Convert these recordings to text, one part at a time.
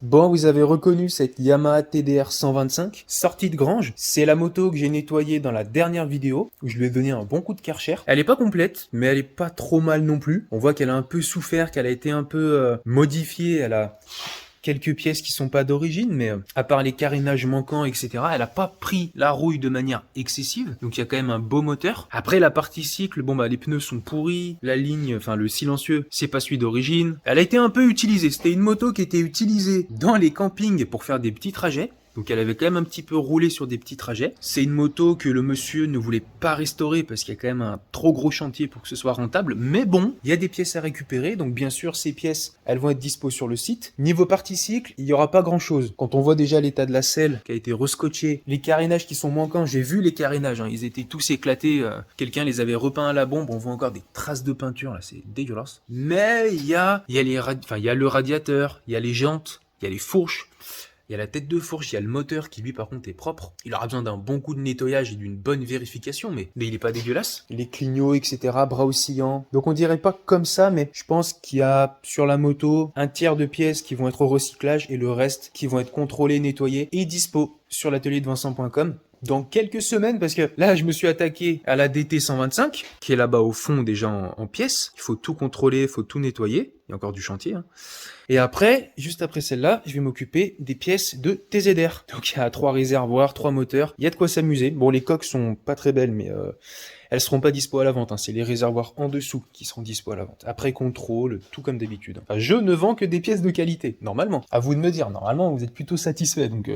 Bon, vous avez reconnu cette Yamaha TDR 125, sortie de grange. C'est la moto que j'ai nettoyée dans la dernière vidéo, où je lui ai donné un bon coup de Karcher. Elle est pas complète, mais elle est pas trop mal non plus. On voit qu'elle a un peu souffert, qu'elle a été un peu modifiée. Elle a quelques pièces qui sont pas d'origine, mais à part les carénages manquants, etc., elle a pas pris la rouille de manière excessive, donc il y a quand même un beau moteur. Après, la partie cycle, bon bah les pneus sont pourris, la ligne, enfin le silencieux, c'est pas celui d'origine. Elle a été un peu utilisée, c'était une moto qui était utilisée dans les campings pour faire des petits trajets. Donc elle avait quand même un petit peu roulé sur des petits trajets. C'est une moto que le monsieur ne voulait pas restaurer parce qu'il y a quand même un trop gros chantier pour que ce soit rentable. Mais bon, il y a des pièces à récupérer. Donc bien sûr, ces pièces, elles vont être dispo sur le site. Niveau partie cycle, il n'y aura pas grand chose. Quand on voit déjà l'état de la selle qui a été rescotchée, les carénages qui sont manquants, j'ai vu les carénages, hein, ils étaient tous éclatés. Quelqu'un les avait repeints à la bombe. On voit encore des traces de peinture là, c'est dégueulasse. Mais il y a le radiateur, il y a les jantes, il y a les fourches. Il y a la tête de fourche, il y a le moteur qui lui par contre est propre. Il aura besoin d'un bon coup de nettoyage et d'une bonne vérification, mais il est pas dégueulasse. Les clignots, etc., bras oscillants. Donc on dirait pas comme ça, mais je pense qu'il y a sur la moto un tiers de pièces qui vont être au recyclage et le reste qui vont être contrôlées, nettoyées et dispo sur l'atelier de Vincent.com. Dans quelques semaines, parce que là, je me suis attaqué à la DT 125, qui est là-bas au fond déjà en pièces. Il faut tout contrôler, il faut tout nettoyer. Il y a encore du chantier, hein. Et après, juste après celle-là, je vais m'occuper des pièces de TZR. Donc il y a 3 réservoirs, 3 moteurs. Il y a de quoi s'amuser. Bon, les coques sont pas très belles, mais elles seront pas dispo à la vente, hein. C'est les réservoirs en dessous qui seront dispo à la vente. Après contrôle, tout comme d'habitude. Enfin, je ne vends que des pièces de qualité, normalement. À vous de me dire, normalement, vous êtes plutôt satisfait, donc...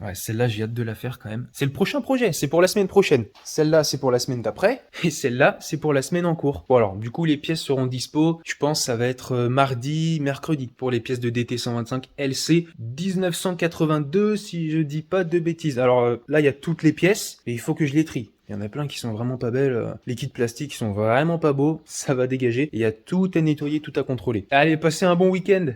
Ouais, celle-là, j'ai hâte de la faire quand même. C'est le prochain projet, c'est pour la semaine prochaine. Celle-là, c'est pour la semaine d'après. Et celle-là, c'est pour la semaine en cours. Bon alors, du coup, les pièces seront dispo. Je pense ça va être mardi, mercredi. Pour les pièces de DT 125 LC 1982, si je dis pas de bêtises. Alors là, il y a toutes les pièces, et il faut que je les trie. Il y en a plein qui sont vraiment pas belles. Les kits plastiques sont vraiment pas beaux. Ça va dégager. Et il y a tout à nettoyer, tout à contrôler. Allez, passez un bon week-end.